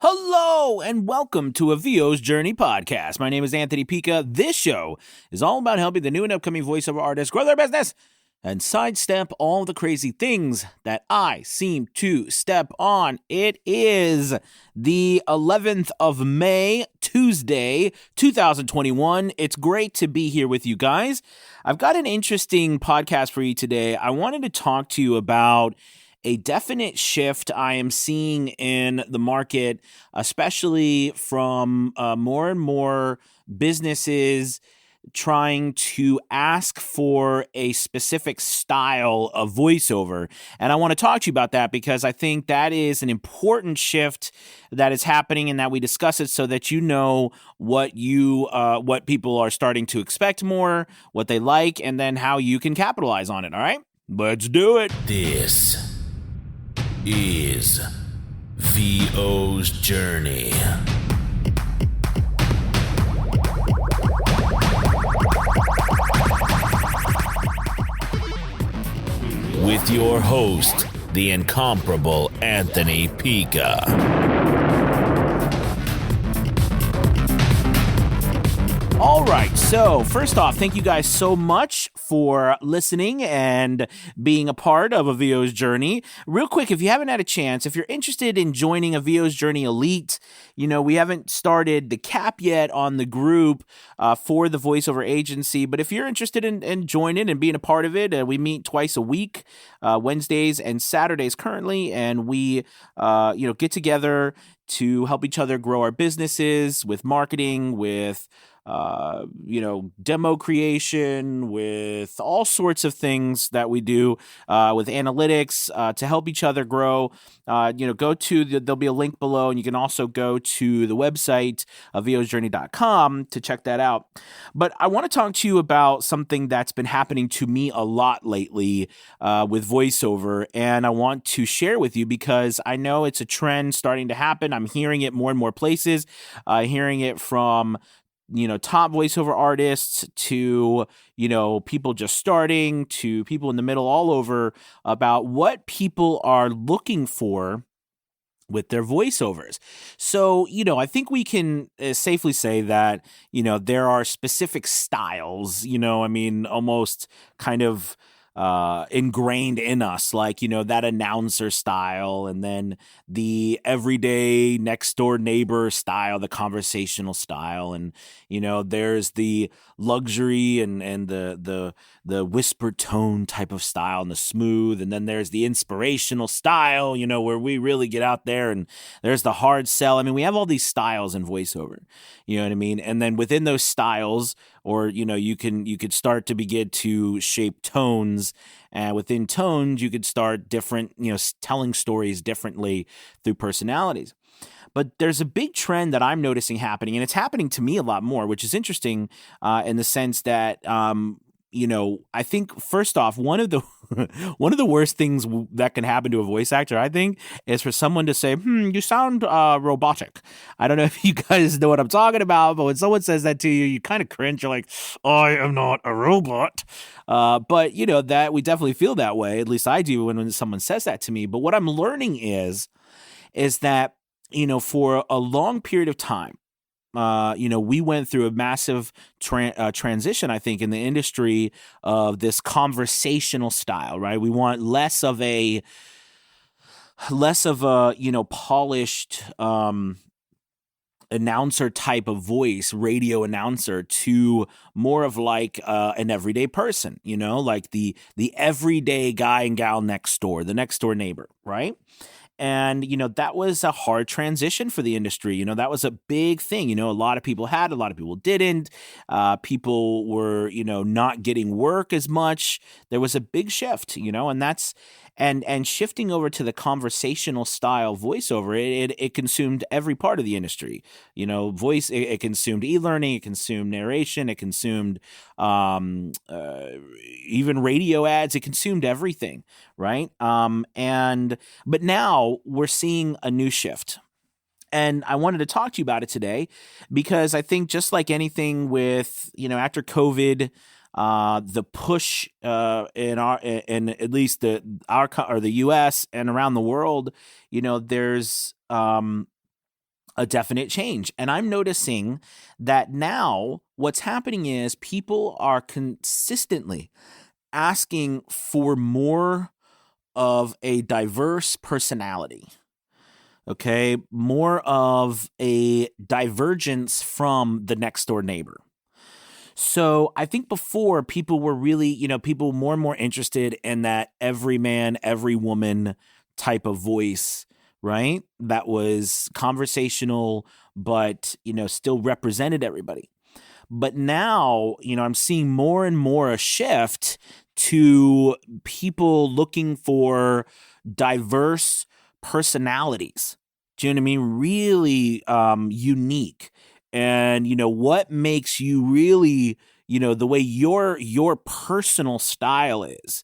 Hello and welcome to a VO's Journey podcast. My name is Anthony Pica. This show is all about helping the new and upcoming voiceover artists grow their business and sidestep all the crazy things that I seem to step on. It is the 11th of May, Tuesday, 2021. It's great to be here with you guys. I've got an interesting podcast for you today. I wanted to talk to you about a definite shift I am seeing in the market, especially from more and more businesses trying to ask for a specific style of voiceover. And I want to talk to you about that because I think that is an important shift that is happening and that we discuss it so that you know what people are starting to expect more, what they like, and then how you can capitalize on it. All right, let's do it. This is VO's Journey. With your host, the incomparable Anthony Pica. All right, so first off, thank you guys so much for listening and being a part of a VO's Journey. Real quick, if you haven't had a chance, if you're interested in joining a VO's Journey Elite, we haven't started the cap yet on the group for the voiceover agency, but if you're interested in joining and being a part of it, we meet twice a week, Wednesdays and Saturdays currently, and we get together to help each other grow our businesses with marketing, with demo creation, with all sorts of things that we do with analytics to help each other grow. There'll be a link below, and you can also go to the website of VOsJourney.com to check that out. But I want to talk to you about something that's been happening to me a lot lately with voiceover, and I want to share with you because I know it's a trend starting to happen. I'm hearing it more and more places, hearing it from top voiceover artists to, people just starting to people in the middle all over about what people are looking for with their voiceovers. So, I think we can safely say that, there are specific styles, almost kind of ingrained in us, like, that announcer style, and then the everyday next door neighbor style, the conversational style, and there's the luxury and the whispered tone type of style and the smooth, and then there's the inspirational style, where we really get out there, and there's the hard sell. We have all these styles in voiceover, and then within those styles, or you could start to begin to shape tones, and within tones you could start different telling stories differently through personalities. But there's a big trend that I'm noticing happening, and it's happening to me a lot more, which is interesting in the sense that I think first off, one of the worst things that can happen to a voice actor, I think, is for someone to say, you sound robotic. I don't know if you guys know what I'm talking about, but when someone says that to you, you kind of cringe. You're like, I am not a robot. But that we definitely feel that way. At least I do when someone says that to me. But what I'm learning is that, for a long period of time, we went through a massive transition, I think, in the industry of this conversational style, right? We want less of a polished announcer type of voice, radio announcer, to more of like an everyday person, like the everyday guy and gal next door, the next door neighbor, right? And, that was a hard transition for the industry. That was a big thing. A lot of people had, a lot of people didn't. People were, not getting work as much. There was a big shift, and that's, and shifting over to the conversational style voiceover, it consumed every part of the industry. Voice, it consumed e-learning, it consumed narration, it consumed even radio ads, it consumed everything, right? But now we're seeing a new shift. And I wanted to talk to you about it today because I think just like anything with, after COVID, the push in at least the U.S. and around the world, there's a definite change. And I'm noticing that now what's happening is people are consistently asking for more of a diverse personality. Okay, more of a divergence from the next door neighbor. So I think before people were really, people more and more interested in that every man, every woman type of voice, right? That was conversational, but, still represented everybody. But now, I'm seeing more and more a shift to people looking for diverse personalities. Do you know what I mean? Really unique. And, what makes you really, the way your personal style is.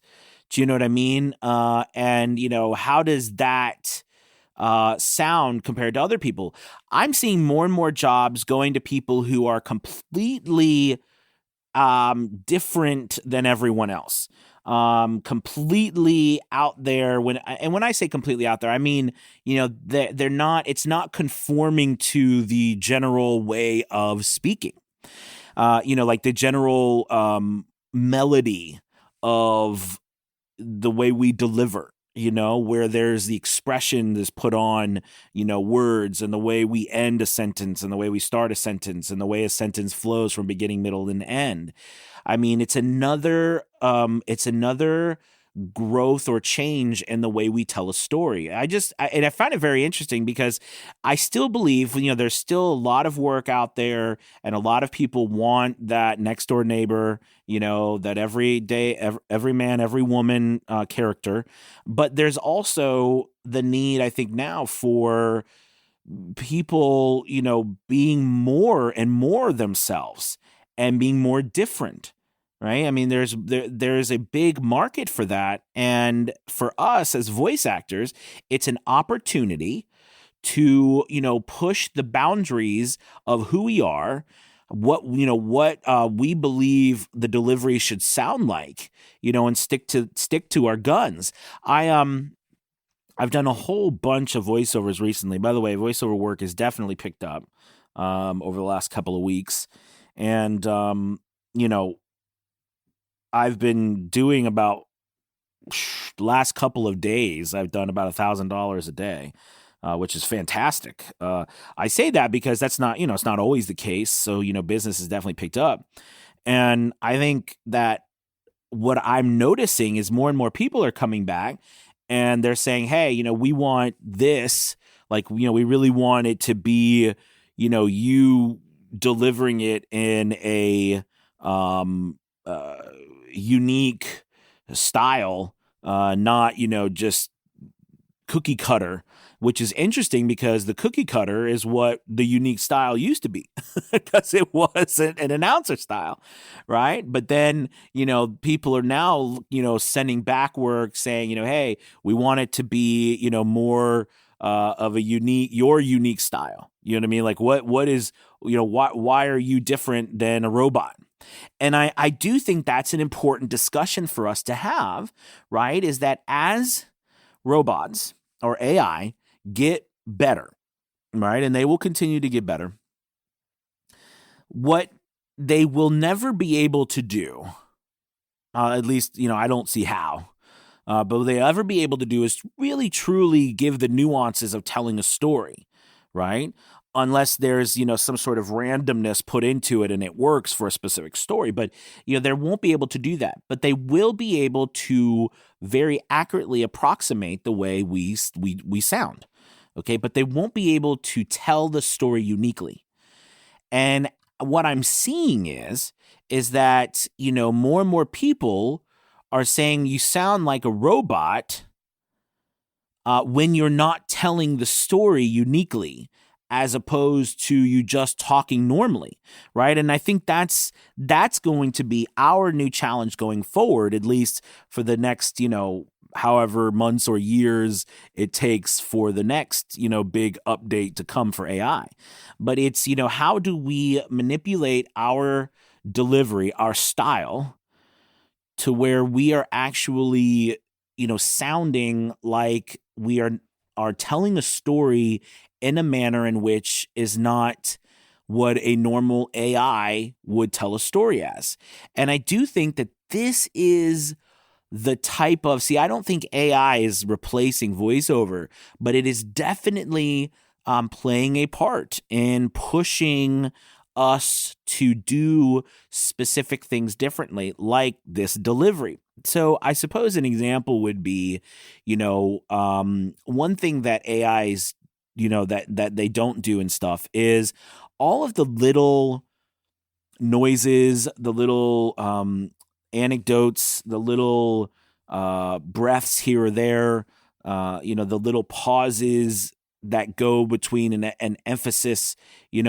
Do you know what I mean? And, how does that sound compared to other people? I'm seeing more and more jobs going to people who are completely different than everyone else. Completely out there. When I say completely out there, I mean, they're not. It's not conforming to the general way of speaking. Like the general melody of the way we deliver. Where there's the expression that's put on, words, and the way we end a sentence and the way we start a sentence and the way a sentence flows from beginning, middle, and end. I mean, it's another growth or change in the way we tell a story. And I find it very interesting because I still believe, there's still a lot of work out there and a lot of people want that next door neighbor, that every day, every man, every woman character. But there's also the need, I think, now for people, being more and more themselves and being more different. Right. I mean, there's a big market for that. And for us as voice actors, it's an opportunity to, push the boundaries of who we are, what we believe the delivery should sound like, and stick to our guns. I've done a whole bunch of voiceovers recently. By the way, voiceover work has definitely picked up over the last couple of weeks. And, I've been doing about last couple of days, I've done about $1,000 a day, which is fantastic. I say that because that's not, it's not always the case. So, business has definitely picked up. And I think that what I'm noticing is more and more people are coming back and they're saying, hey, we want this, like, we really want it to be, you delivering it in a, unique style, not, just cookie cutter, which is interesting because the cookie cutter is what the unique style used to be because it wasn't an announcer style. Right. But then, people are now, sending back work saying, hey, we want it to be, more of your unique style. You know what I mean? Like what is, why are you different than a robot? And I do think that's an important discussion for us to have, right? Is that as robots or AI get better, right? And they will continue to get better. What they will never be able to do, at least, I don't see how, but what they ever be able to do is really, truly give the nuances of telling a story, right? Unless there's, some sort of randomness put into it and it works for a specific story. But, they won't be able to do that. But they will be able to very accurately approximate the way we sound. Okay, but they won't be able to tell the story uniquely. And what I'm seeing is that, more and more people are saying you sound like a robot when you're not telling the story uniquely, as opposed to you just talking normally, right? And I think that's going to be our new challenge going forward, at least for the next, however months or years it takes for the next, big update to come for AI. But it's, how do we manipulate our delivery, our style, to where we are actually, sounding like we are telling a story in a manner in which is not what a normal AI would tell a story as. And I do think that this is the type of, I don't think AI is replacing voiceover, but it is definitely playing a part in pushing us to do specific things differently, like this delivery. So I suppose an example would be, one thing that AIs, that they don't do and stuff is all of the little noises, the little anecdotes, the little breaths here or there, the little pauses that go between an emphasis, the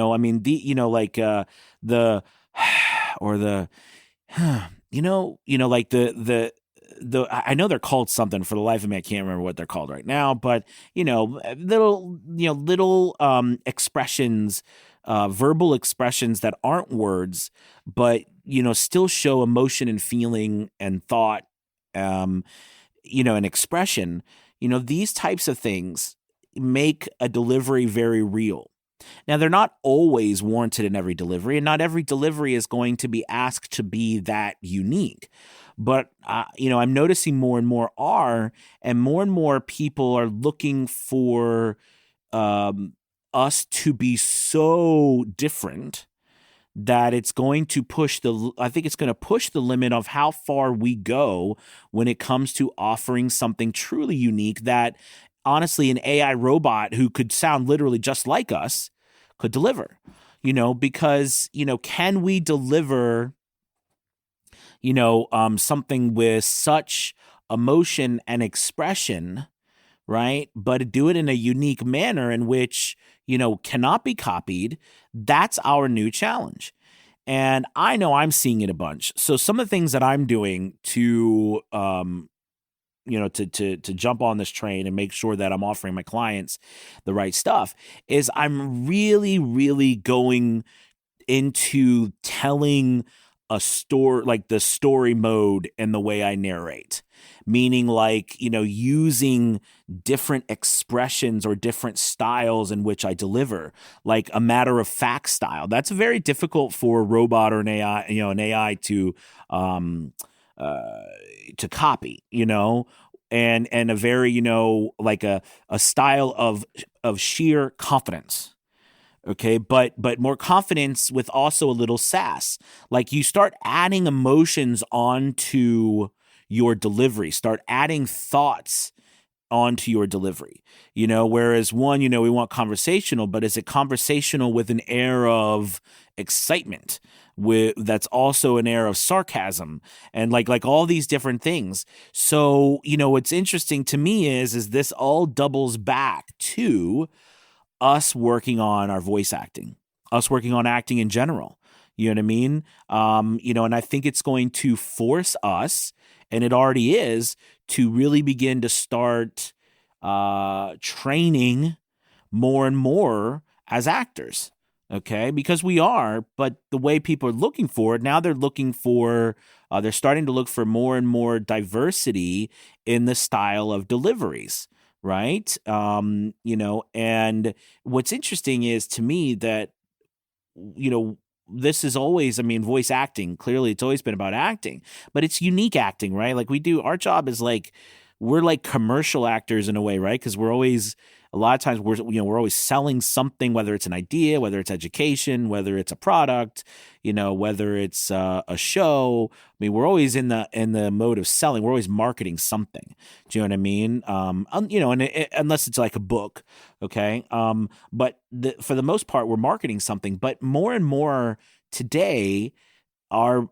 or the like the I know they're called something. For the life of me, I can't remember what they're called right now, but little expressions, verbal expressions that aren't words, but still show emotion and feeling and thought, and expression. These types of things make a delivery very real. Now, they're not always warranted in every delivery, and not every delivery is going to be asked to be that unique. But, I'm noticing more and more people are looking for us to be so different that it's going to push the limit of how far we go when it comes to offering something truly unique that, honestly, an AI robot who could sound literally just like us could deliver, because, can we deliver, something with such emotion and expression, right? But do it in a unique manner in which, cannot be copied. That's our new challenge. And I know I'm seeing it a bunch. So some of the things that I'm doing to, to jump on this train and make sure that I'm offering my clients the right stuff is I'm really, really going into telling a story, like the story mode and the way I narrate, meaning using different expressions or different styles in which I deliver, like a matter of fact style. That's very difficult for a robot or an AI to copy, and a very, like a style of sheer confidence. Okay, but more confidence with also a little sass. Like you start adding emotions onto your delivery, start adding thoughts onto your delivery. Whereas one, we want conversational, but is it conversational with an air of excitement? That's also an air of sarcasm and like all these different things. So, what's interesting to me is this all doubles back to us working on our voice acting, us working on acting in general. You know what I mean? And I think it's going to force us, and it already is, to really begin to start training more and more as actors. Okay, because we are, but the way people are looking for it now, they're starting to look for more and more diversity in the style of deliveries. Right. And what's interesting is to me that, this is always, voice acting, clearly it's always been about acting, but it's unique acting, right? Like our job is we're like commercial actors in a way, right? Because a lot of times we're always selling something, whether it's an idea, whether it's education, whether it's a product, whether it's a show. We're always in the mode of selling. We're always marketing something. Do you know what I mean? Unless it's like a book, okay. But for the most part, we're marketing something. But more and more today, our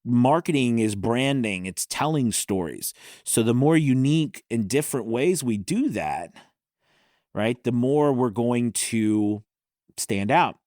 marketing is branding. It's telling stories. So the more unique and different ways we do that, right, the more we're going to stand out.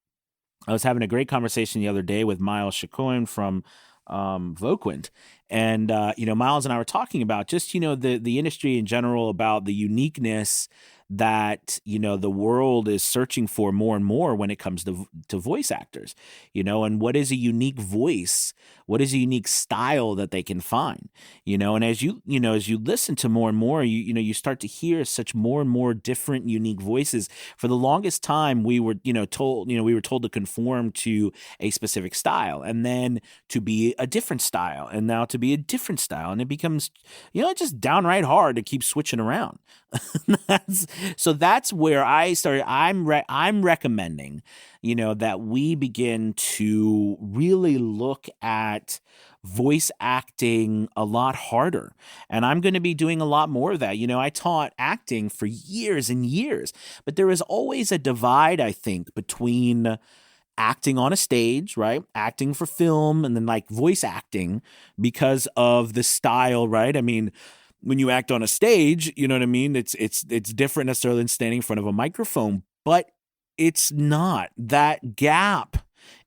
I was having a great conversation the other day with Miles Chacoin from Voquent. And, Miles and I were talking about just, the industry in general, about the uniqueness that, the world is searching for more and more when it comes to voice actors, and what is a unique voice? What is a unique style that they can find? And as you listen to more and more, you start to hear such more and more different, unique voices. For the longest time, we were, told to conform to a specific style, and then to be a different style, and now to be a different style. And it becomes, just downright hard to keep switching around. So that's where I started. I'm recommending, that we begin to really look at voice acting a lot harder. And I'm going to be doing a lot more of that. I taught acting for years and years, but there is always a divide, I think, between acting on a stage, right? Acting for film, and then like voice acting because of the style, right? I mean, when you act on a stage, you know what I mean? It's different necessarily than standing in front of a microphone, but it's not. That gap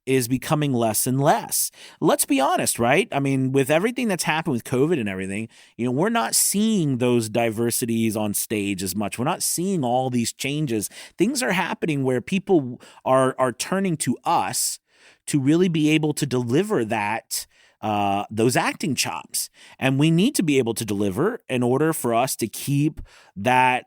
is becoming less and less. Let's be honest, right? I mean, with everything that's happened with COVID and everything, we're not seeing those diversities on stage as much. We're not seeing all these changes. Things are happening where people are turning to us to really be able to deliver that those acting chops. And we need to be able to deliver in order for us to keep that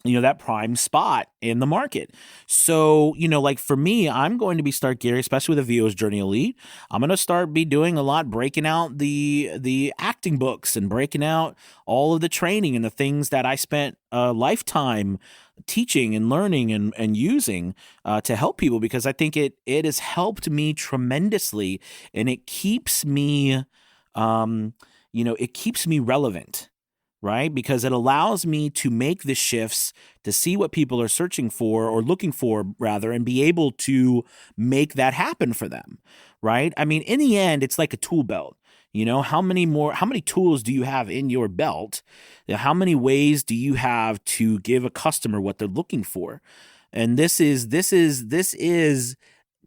that prime spot in the market. So, like for me, I'm going to be start gearing, especially with the VO's Journey Elite. I'm going to start be doing a lot, breaking out the acting books and breaking out all of the training and the things that I spent a lifetime teaching and learning and using to help people, because I think it has helped me tremendously, and it keeps me, it keeps me relevant. Right? Because it allows me to make the shifts to see what people are searching for, or looking for rather, and be able to make that happen for them. Right? I mean, in the end, it's like a tool belt. How many tools do you have in your belt? How many ways do you have to give a customer what they're looking for? And this is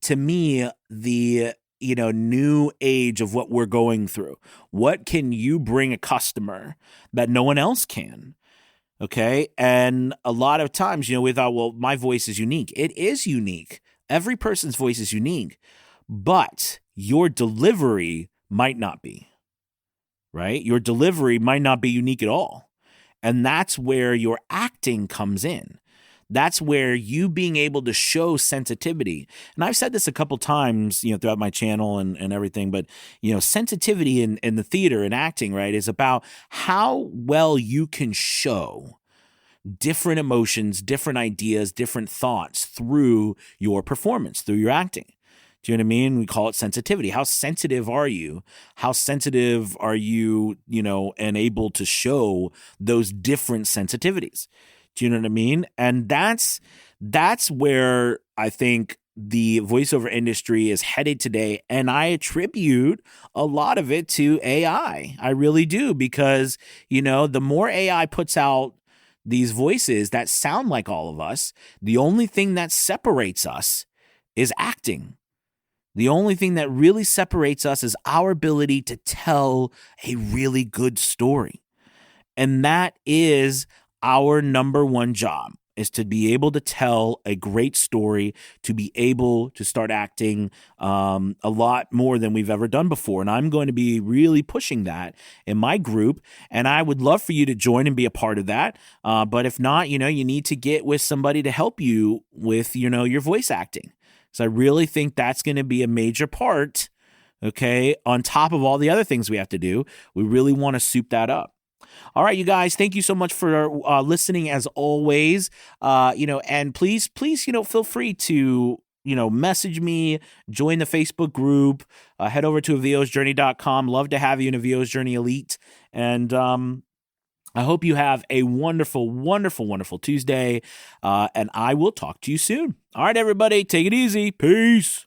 to me the new age of what we're going through. What can you bring a customer that no one else can? Okay. And a lot of times, we thought, well, my voice is unique. It is unique. Every person's voice is unique, but your delivery might not be, right? Your delivery might not be unique at all. And that's where your acting comes in. That's where you being able to show sensitivity. And I've said this a couple times, throughout my channel and everything, but, sensitivity in the theater and acting, right, is about how well you can show different emotions, different ideas, different thoughts through your performance, through your acting. Do you know what I mean? We call it sensitivity. How sensitive are you? How sensitive are you, and able to show those different sensitivities? Do you know what I mean? And that's where I think the voiceover industry is headed today. And I attribute a lot of it to AI. I really do, because, the more AI puts out these voices that sound like all of us, the only thing that separates us is acting. The only thing that really separates us is our ability to tell a really good story. And that is our number one job, is to be able to tell a great story, to be able to start acting a lot more than we've ever done before. And I'm going to be really pushing that in my group. And I would love for you to join and be a part of that. But if not, you need to get with somebody to help you with, your voice acting. So I really think that's going to be a major part, okay, on top of all the other things we have to do. We really want to soup that up. All right, you guys, thank you so much for listening as always. And please, feel free to, message me, join the Facebook group, head over to VOsJourney.com. Love to have you in a VO's Journey Elite. And I hope you have a wonderful, wonderful, wonderful Tuesday. And I will talk to you soon. All right, everybody, take it easy. Peace.